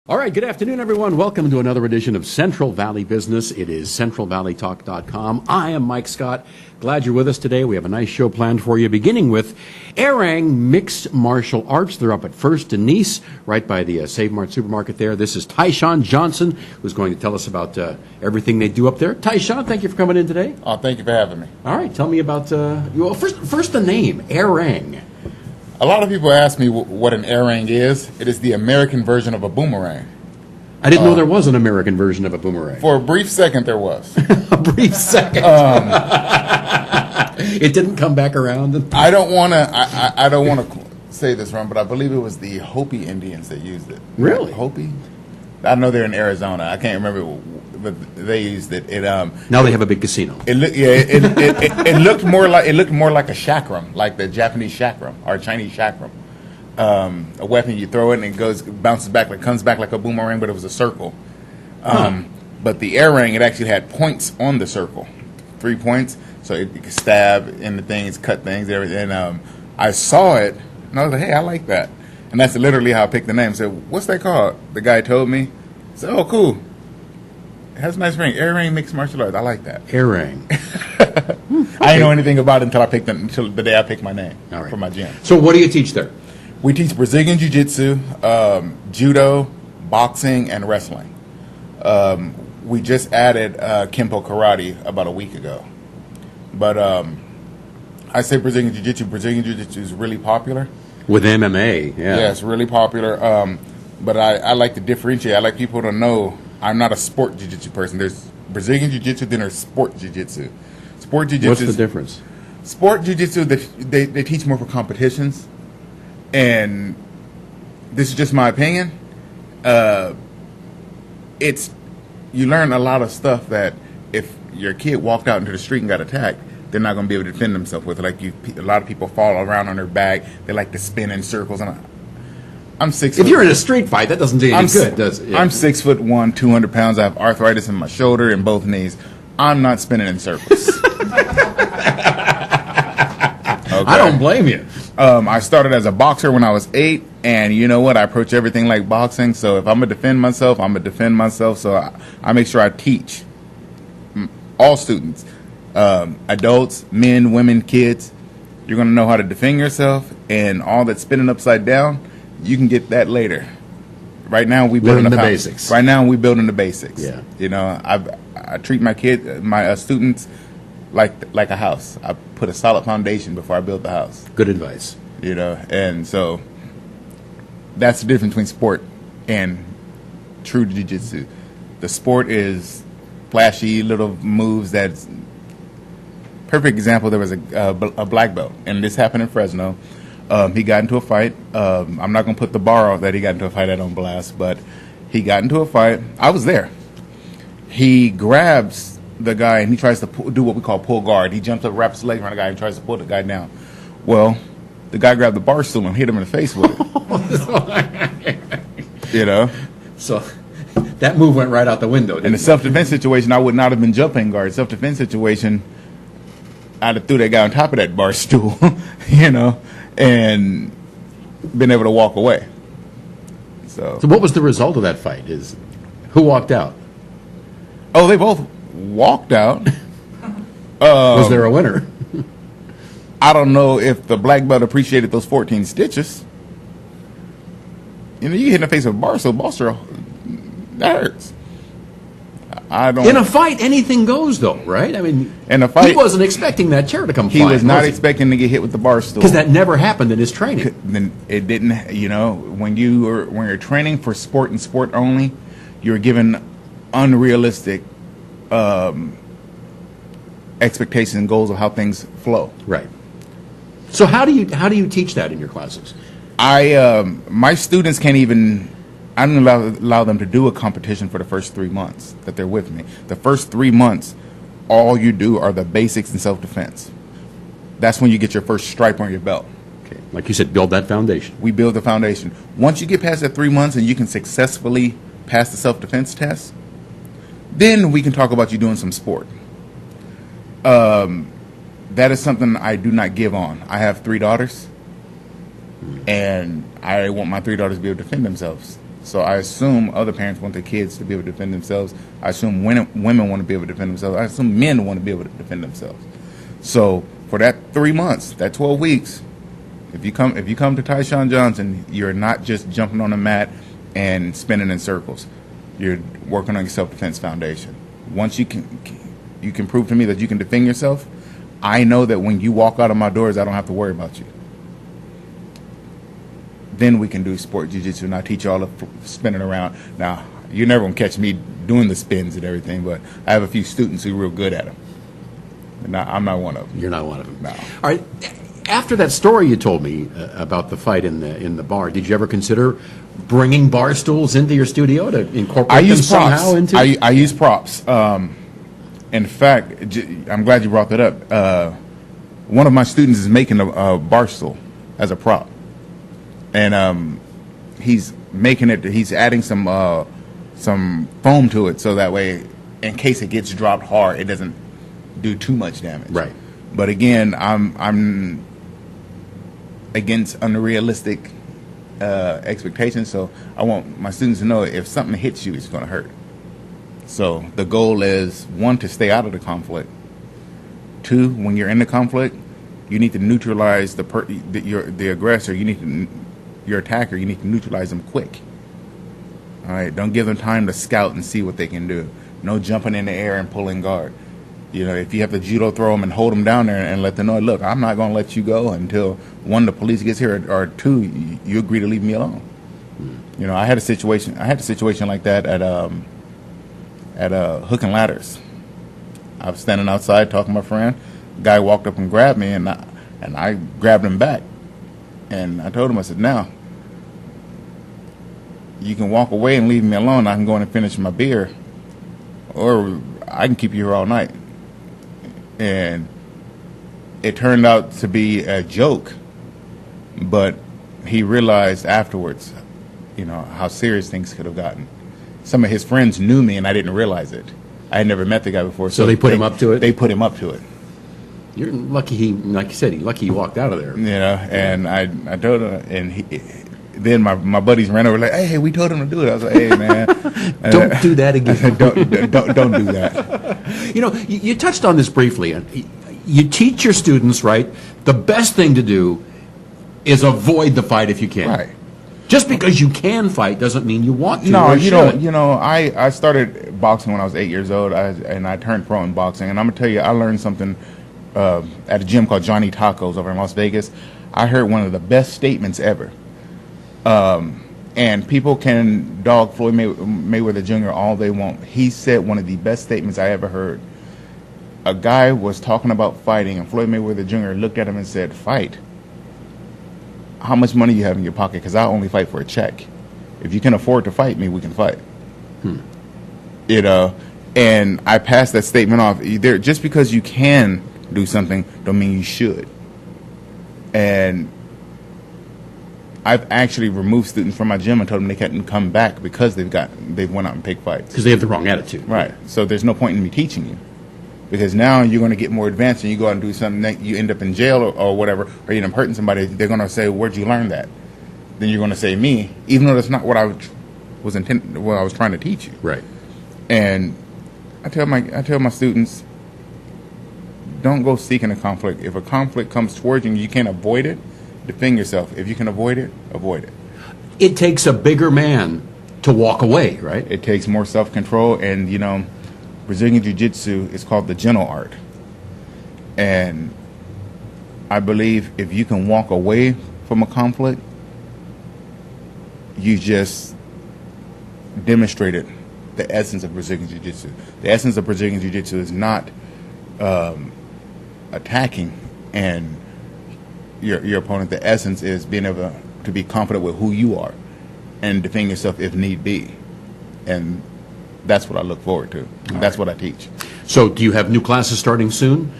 All right, good afternoon, everyone. Welcome to another edition of Central Valley Business. It is centralvalleytalk.com. I am Mike Scott. Glad you're with us today. We have a nice show planned for you, beginning with Airwrang Mixed Martial Arts. They're up at First and Nice, right by the Save Mart supermarket there. This is Tyshon Johnson, who's going to tell us about everything they do up there. Tyshon, thank you for coming in today. Oh, thank you for having me. All right, tell me about, first the name, Airwrang. A lot of people ask me what an Airwrang is. It is the American version of a boomerang. I didn't know there was an American version of a boomerang. For a brief second, there was. A brief second. It didn't come back around. I don't want to say this wrong, but I believe it was the Hopi Indians that used it. Really? Hopi? I know they're in Arizona. I can't remember, but they used it. Now they have a big casino. It looked more like a chakram, like the Japanese chakram or Chinese chakram. A weapon, you throw it and it bounces back, comes back like a boomerang, but it was a circle. But the Airwrang, it actually had points on the circle, 3 points, so you could stab into things, cut things, everything. And I saw it, and I was like, hey, I like that. And that's literally how I picked the name. I said, what's that called? The guy told me. I said, oh, cool. It has a nice ring. Airwrang Mixed Martial Arts. I like that. Airwrang. I didn't know anything about it until the day I picked my name for my gym. So what do you teach there? We teach Brazilian Jiu-Jitsu, Judo, boxing, and wrestling. We just added Kempo Karate about a week ago. But I say Brazilian Jiu-Jitsu. Brazilian Jiu-Jitsu is really popular. With MMA, yeah. Yeah, it's really popular. But I like to differentiate. I like people to know I'm not a sport jiu-jitsu person. There's Brazilian jiu-jitsu, then there's sport jiu-jitsu. Sport jiu-jitsu. What's the difference? Sport jiu-jitsu, they teach more for competitions. And this is just my opinion. You learn a lot of stuff that if your kid walked out into the street and got attacked, they're not going to be able to defend themselves with. Like a lot of people fall around on their back. They like to spin in circles. And I'm 6 foot. If you're in a street fight, that doesn't do any good, does it? Yeah. I'm 6'1", 200 pounds. I have arthritis in my shoulder and both knees. I'm not spinning in circles. Okay. I don't blame you. I started as a boxer when I was 8, and you know what? I approach everything like boxing. So if I'm going to defend myself, I'm going to defend myself. So I make sure I teach all students, adults, men, women, kids. You're going to know how to defend yourself, and all that spinning upside down, you can get that later. Right now, we building the basics. Right now, we building the basics. Yeah. You know, I treat my students like a house. I put a solid foundation before I build the house. Good advice. You know, and so that's the difference between sport and true jiu-jitsu. The sport is flashy little moves. That's perfect example. There was a black belt, and this happened in Fresno. He got into a fight. I'm not going to put the bar that he got into a fight at on blast, but he got into a fight. I was there. He grabs the guy, and he tries to do what we call pull guard. He jumps up, wraps his leg around the guy, and tries to pull the guy down. Well, the guy grabbed the bar stool and hit him in the face with it. You know? So that move went right out the window, didn't In the self-defense situation, I would not have been jumping guard. Self-defense situation, I'd have threw that guy on top of that bar stool, you know, and been able to walk away. So what was the result of that fight? Who walked out? Oh, they both walked out. Was there a winner? I don't know if the black belt appreciated those 14 stitches. You know, you hit in the face with a bar, so that hurts. I don't. In a fight, anything goes, though, right? I mean, in a fight, he wasn't expecting that chair to come flying. He was not expecting to get hit with the bar stool because that never happened in his training. Then it didn't. You know, when you're training for sport and sport only, you're given unrealistic expectations and goals of how things flow. Right. So how do you teach that in your classes? My students can't even. I don't allow them to do a competition for the first 3 months that they're with me. The first 3 months, all you do are the basics in self-defense. That's when you get your first stripe on your belt. Okay. Like you said, build that foundation. We build the foundation. Once you get past that 3 months and you can successfully pass the self-defense test, then we can talk about you doing some sport. That is something I do not give on. I have 3 daughters, and I want my 3 daughters to be able to defend themselves. So I assume other parents want their kids to be able to defend themselves. I assume women want to be able to defend themselves. I assume men want to be able to defend themselves. So for that 3 months, that 12 weeks, if you come to Tyshon Johnson, you're not just jumping on a mat and spinning in circles. You're working on your self-defense foundation. Once you can prove to me that you can defend yourself, I know that when you walk out of my doors, I don't have to worry about you. Then we can do sport jiu-jitsu, and I teach you all the spinning around. Now, you're never going to catch me doing the spins and everything, but I have a few students who are real good at them. And I'm not one of them. You're not one of them. No. All right. After that story you told me about the fight in the bar, did you ever consider bringing bar stools into your studio to incorporate them somehow into? I use props. In fact, I'm glad you brought that up. One of my students is making a bar stool as a prop, and he's making it. He's adding some foam to it, so that way, in case it gets dropped hard, it doesn't do too much damage. Right. But again, I'm against unrealistic expectations, so I want my students to know if something hits you, it's going to hurt. So the goal is, 1, to stay out of the conflict. 2, when you're in the conflict, you need to neutralize the aggressor. Your attacker. You need to neutralize them quick. All right, don't give them time to scout and see what they can do. No jumping in the air and pulling guard. You know, if you have to judo throw them and hold them down there and let them know, look, I'm not going to let you go until 1, the police gets here, or 2, you agree to leave me alone. You know, I had a situation like that at Hook and Ladders. I was standing outside talking to my friend. The guy walked up and grabbed me, and I grabbed him back. And I told him, I said, now, you can walk away and leave me alone. I can go in and finish my beer, or I can keep you here all night. And it turned out to be a joke, but he realized afterwards, you know, how serious things could have gotten. Some of his friends knew me, and I didn't realize it. I had never met the guy before. So they put him up to it? They put him up to it. You're lucky like you said, lucky he walked out of there. You know, and I told him, and then my buddies ran over like, hey, we told him to do it. I was like, hey, man. Don't do that again. don't do that. You know, you touched on this briefly. You teach your students, right, the best thing to do is avoid the fight if you can. Right. Just because you can fight doesn't mean you want to. No, or you should. don't. You know, I started boxing when I was 8 years old, and I turned pro in boxing. And I'm going to tell you, I learned something at a gym called Johnny Tacos over in Las Vegas. I heard one of the best statements ever. And people can dog Floyd Mayweather Jr. all they want. He said one of the best statements I ever heard. A guy was talking about fighting, and Floyd Mayweather Jr. looked at him and said, fight. How much money you have in your pocket? Because I only fight for a check. If you can afford to fight me, we can fight. You know, and I passed that statement off. Just because you can do something don't mean you should. And I've actually removed students from my gym and told them they couldn't come back because they've went out and picked fights. Because they have the wrong attitude. Right. So there's no point in me teaching you. Because now you're going to get more advanced and you go out and do something that you end up in jail or whatever, or you end up hurting somebody. They're going to say, where'd you learn that? Then you're going to say me, even though that's not what I was trying to teach you. Right. And I tell my students, don't go seeking a conflict. If a conflict comes towards you and you can't avoid it, defend yourself. If you can avoid it, avoid it. It takes a bigger man to walk away, right? It takes more self-control, and you know, Brazilian Jiu-Jitsu is called the gentle art. And I believe if you can walk away from a conflict, you just demonstrated the essence of Brazilian Jiu-Jitsu. The essence of Brazilian Jiu-Jitsu is not attacking and your opponent. The essence is being able to be confident with who you are and defend yourself if need be. And that's what I look forward to. That's what I teach. So do you have new classes starting soon?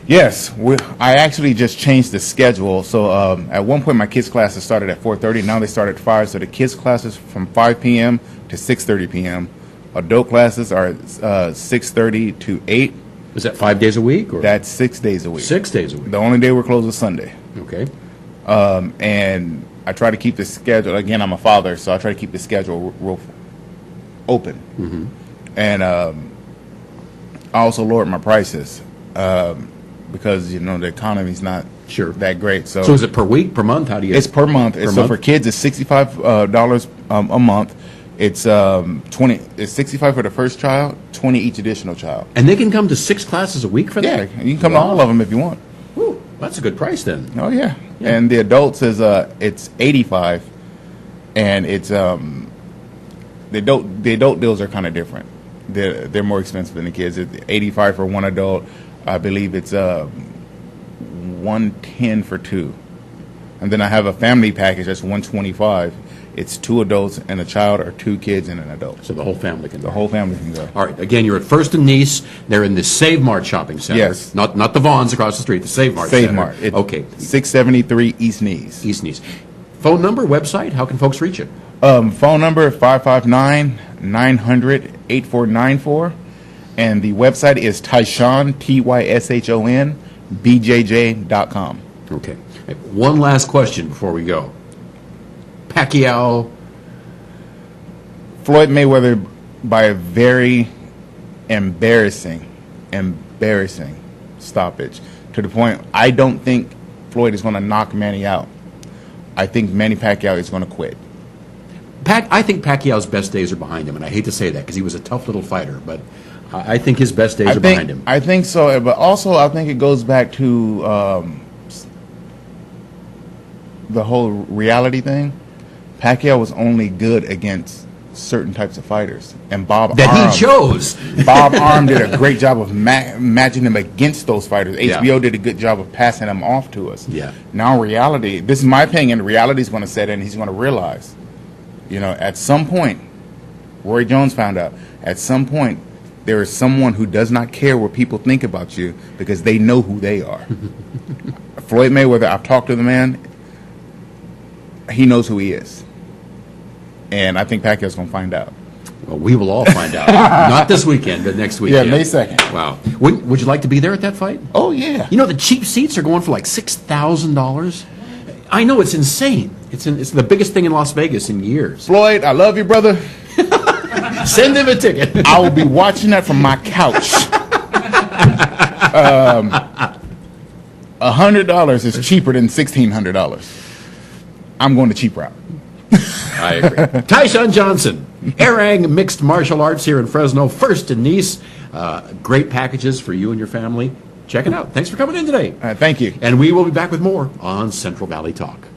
Yes. I actually just changed the schedule. So at one point my kids' classes started at 4:30. Now they start at 5. So the kids' classes from 5 p.m. to 6:30 p.m. Adult classes are 6:30 to 8. Is that 5 days a week? Or? That's 6 days a week. 6 days a week. The only day we're closed is Sunday. Okay. And I try to keep the schedule. Again, I'm a father, so I try to keep the schedule real open. Mm-hmm. And I also lowered my prices because the economy's not that great. So is it per week, per month? How do you? It's per month. For kids, it's $65 a month. It's 20. It's $65 for the first child, 20 each additional child. And they can come to 6 classes a week for that? Yeah, you can come to all of them if you want. Ooh, that's a good price then. Oh yeah. And the adults is it's $85, and it's the adult deals are kind of different. They're more expensive than the kids. It's $85 for one adult. I believe it's $110 for 2, and then I have a family package that's $125. It's 2 adults and a child, or 2 kids and an adult. So the whole family can go. The whole family can go. All right. Again, you're at First and Nice. They're in the Save Mart shopping center. Yes. Not the Vons across the street. The Save Mart. Save Center. Mart. It's okay. 673 East Nice. East Nice. Phone number, website. How can folks reach you? Phone number 559-900-8494, and the website is Tyshon Tyshon BJJ.com. Okay. One last question before we go. Pacquiao. Floyd Mayweather, by a very embarrassing stoppage, to the point I don't think Floyd is going to knock Manny out. I think Manny Pacquiao is going to quit. I think Pacquiao's best days are behind him, and I hate to say that because he was a tough little fighter, but I think his best days are behind him. I think so, but also I think it goes back to the whole reality thing. Pacquiao was only good against certain types of fighters, and Bob Arum did a great job of matching them against those fighters. HBO did a good job of passing them off to us. Yeah. Now reality, this is my opinion, reality is going to set in. He's going to realize, at some point, Roy Jones found out, at some point, there is someone who does not care what people think about you because they know who they are. Floyd Mayweather, I've talked to the man. He knows who he is. And I think Pacquiao's going to find out. Well, we will all find out. Not this weekend, but next weekend. Yeah, May 2nd. Wow. Would you like to be there at that fight? Oh, yeah. The cheap seats are going for like $6,000. I know, it's insane. It's the biggest thing in Las Vegas in years. Floyd, I love you, brother. Send him a ticket. I will be watching that from my couch. $100 is cheaper than $1,600. I'm going the cheap route. I agree. Tyshon Johnson, Airwrang Mixed Martial Arts here in Fresno, First and Nice. Great packages for you and your family. Check it out. Thanks for coming in today. Thank you. And we will be back with more on Central Valley Talk.